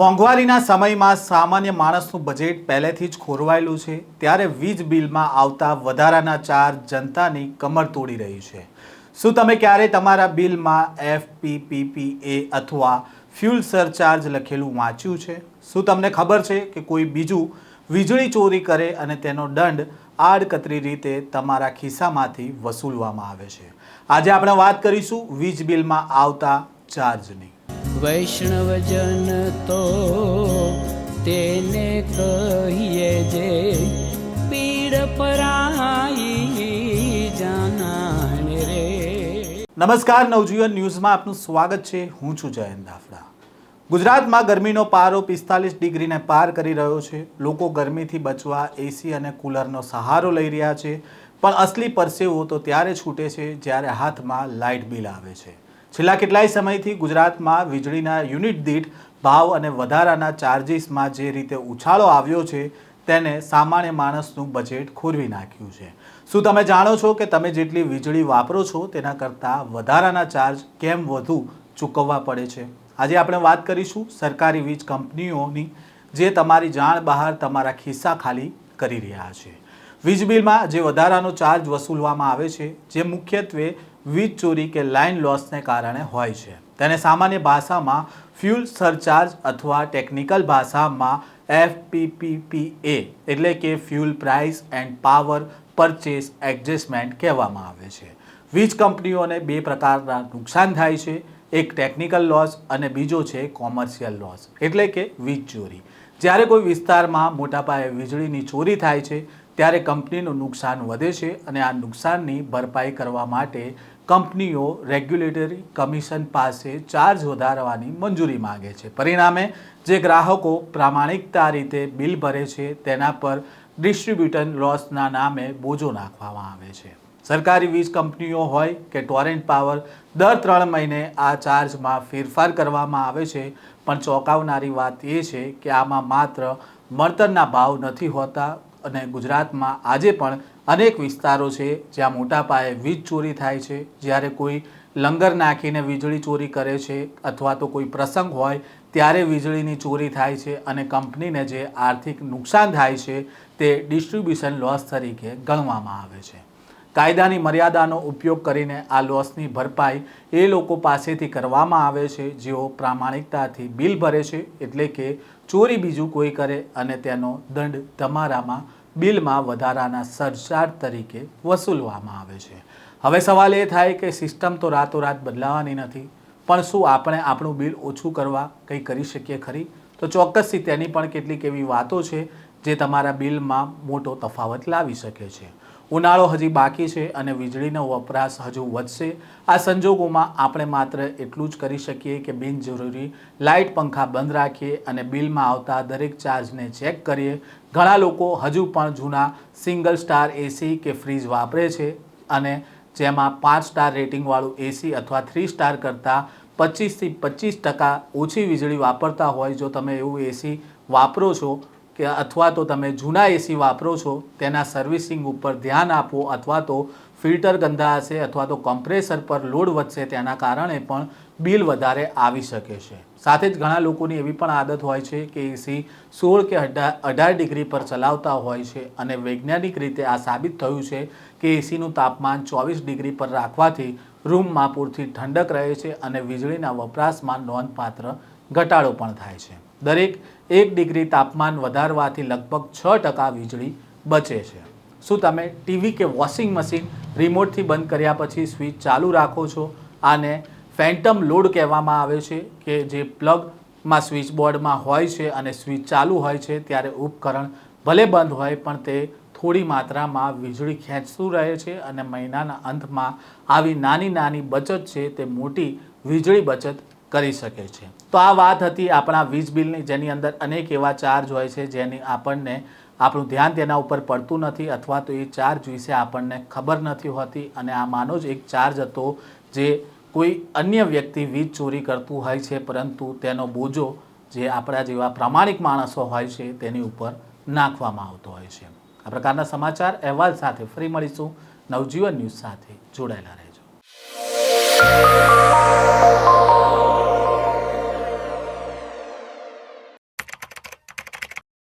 મોંઘવારીના સમયમાં સામાન્ય માણસનું બજેટ પહેલેથી જ ખોરવાયેલું છે ત્યારે વીજ બિલમાં આવતા વધારાના ચાર્જ જનતાની કમર તોડી રહી છે। શું તમે ક્યારે તમારા બિલમાં FPPPA અથવા ફ્યુલ સરચાર્જ લખેલું વાંચ્યું છે? શું તમને ખબર છે કે કોઈ બીજું વીજળી ચોરી કરે અને તેનો દંડ આડકતરી રીતે તમારા ખિસ્સામાંથી વસૂલવામાં આવે છે? આજે આપણે વાત કરીશું વીજ બિલમાં આવતા ચાર્જની। વૈષ્ણવજન તો તેને કહીએ જે પીડ પરાઈ જાનાને રે। નમસ્કાર, નવજીવન ન્યૂઝમાં આપનું સ્વાગત છે। હું છું જયંત દાફડા। ગુજરાતમાં ગરમીનો પારો 45 ડિગ્રીને પાર કરી રહ્યો છે। લોકો ગરમીથી બચવા એસી અને કુલરનો સહારો લઈ રહ્યા છે, પણ અસલી પરસેવો તો ત્યારે છૂટે છે જ્યારે હાથમાં લાઇટ બિલ આવે છે। છેલ્લા કેટલાય સમયથી ગુજરાતમાં વીજળીના યુનિટ દીઠ ભાવ અને વધારાના ચાર્જિસમાં જે રીતે ઉછાળો આવ્યો છે તેને સામાન્ય માણસનું બજેટ ખોરવી નાખ્યું છે। શું તમે જાણો છો કે તમે જેટલી વીજળી વાપરો છો તેના કરતાં વધારાના ચાર્જ કેમ વધુ ચૂકવવા પડે છે? આજે આપણે વાત કરીશું સરકારી વીજ કંપનીઓની જે તમારી જાણ બહાર તમારા ખિસ્સા ખાલી કરી રહ્યા છે। વીજ બિલમાં જે વધારાનો ચાર્જ વસૂલવામાં આવે છે, જે મુખ્યત્વે વીજ ચોરી કે લાઇન લોસને કારણે હોય છે, તેને સામાન્ય ભાષામાં ફ્યુલ સરચાર્જ અથવા ટેકનિકલ ભાષામાં FPPPA એટલે કે fuel price end power purchase adjustment કહેવામાં આવે છે। વીજ કંપનીઓને બે પ્રકારના નુકસાન થાય છે, એક ટેકનિકલ લોસ અને બીજો છે કોમર્શિયલ લોસ એટલે કે વીજ ચોરી। જ્યારે કોઈ વિસ્તારમાં મોટા પાયે વીજળીની ચોરી થાય છે ત્યારે કંપનીનું નુકસાન વધે છે અને આ નુકસાનની ભરપાઈ કરવા માટે કંપનીઓ રેગ્યુલેટરી કમિશન પાસે ચાર્જ વધારવાની મંજૂરી માંગે છે। પરિણામે જે ગ્રાહકો પ્રામાણિકતા રીતે બિલ ભરે છે તેના પર ડિસ્ટ્રીબ્યુટર લોસના નામે બોજો નાખવામાં આવે છે। સરકારી વીજ કંપનીઓ હોય કે ટોરેન્ટ પાવર, દર 3 મહિને આ ચાર્જમાં ફેરફાર કરવામાં આવે છે, પણ ચોંકાવનારી વાત એ છે કે આમાં માત્ર મળતરના ભાવ નથી હોતા અને ગુજરાતમાં આજે પણ અનેક વિસ્તારો છે જ્યાં મોટા પાયે વીજ ચોરી થાય છે। જ્યારે કોઈ લંગર નાખીને વીજળી ચોરી કરે છે અથવા તો કોઈ પ્રસંગ હોય ત્યારે વીજળીની ચોરી થાય છે અને કંપનીને જે આર્થિક નુકસાન થાય છે તે ડિસ્ટ્રીબ્યુશન લોસ તરીકે ગણવામાં આવે છે। કાયદાની મર્યાદાનો ઉપયોગ કરીને આ લોસની ભરપાઈ એ લોકો પાસેથી કરવામાં આવે છે જેઓ પ્રામાણિકતાથી બિલ ભરે છે, એટલે કે ચોરી બીજું કોઈ કરે અને તેનો દંડ તમારામાં બિલમાં વધારાના સરચાર્જ તરીકે વસૂલવામાં આવે છે। હવે સવાલ એ થાય કે સિસ્ટમ તો રાતોરાત બદલાવાની નથી, પણ શું આપણે આપણું બિલ ઓછું કરવા કંઈ કરી શકીએ ખરી? તો ચોક્કસથી તેની પણ કેટલીક એવી વાતો છે જે તમારા બિલમાં મોટો તફાવત લાવી શકે છે। ઉનાળો હજી બાકી છે અને વીજળીનો વપરાશ હજુ વધશે। આ સંજોગોમાં આપણે માત્ર એટલું જ કરી શકીએ કે બિનજરૂરી લાઇટ પંખા બંધ રાખીએ અને બિલમાં આવતા દરેક ચાર્જને ચેક કરીએ। ઘણા લોકો હજુ પણ જૂના સિંગલ સ્ટાર એસી કે ફ્રીજ વાપરે છે અને જેમાં 5 સ્ટાર રેટિંગવાળું એસી અથવા 3 સ્ટાર કરતાં 25થી 25% ઓછી વીજળી વાપરતા હોય। જો તમે એવું એસી વાપરો છો કે અથવા તો તમે જૂના એસી વાપરો છો તેના સર્વિસિંગ ઉપર ધ્યાન આપો, અથવા તો ફિલ્ટર ગંદા હશે અથવા તો કમ્પ્રેસર પર લોડ વધશે, તેના કારણે પણ બિલ વધારે આવી શકે છે। સાથે જ ઘણા લોકોની એવી પણ આદત હોય છે કે એસી 16 કે 18 ડિગ્રી પર ચલાવતા હોય છે અને વૈજ્ઞાનિક રીતે આ સાબિત થયું છે કે એસીનું તાપમાન 24 ડિગ્રી પર રાખવાથી રૂમમાં પૂરતી ઠંડક રહે છે અને વીજળીના વપરાશમાં નોંધપાત્ર ઘટાડો પણ થાય છે। દરેક 1 ડિગ્રી તાપમાન વધારવાથી લગભગ 6% વીજળી બચે છે। શું તમે ટીવી કે વોશિંગ મશીન રિમોટથી બંધ કર્યા પછી સ્વિચ ચાલુ રાખો છો? આને ફેન્ટમ લોડ કહેવામાં આવે છે કે જે પ્લગમાં સ્વિચ બોર્ડમાં હોય છે અને સ્વિચ ચાલુ હોય છે ત્યારે ઉપકરણ ભલે બંધ હોય પણ તે થોડી માત્રામાં વીજળી ખેંચતું રહે છે અને મહિનાના અંતમાં આવી નાની નાની બચત છે તે મોટી વીજળી બચત કરી શકે છે। તો આ વાત હતી આપણા વીજ બિલની, જેની અંદર અનેક એવા ચાર્જ હોય છે જેની આપણને આપણું ધ્યાન તેના ઉપર પડતું નથી અથવા તો એ ચાર્જ વિશે આપણને ખબર નથી હોતી અને આમાંનો જ એક ચાર્જ હતો જે કોઈ અન્ય વ્યક્તિ વીજ ચોરી કરતું હોય છે પરંતુ તેનો બોજો જે આપણા જેવા પ્રામાણિક માણસો હોય છે તેની ઉપર નાખવામાં આવતો હોય છે। આ પ્રકારના સમાચાર અહેવાલ સાથે ફરી મળીશું। નવજીવન ન્યૂઝ સાથે જોડાયેલા રહેજો।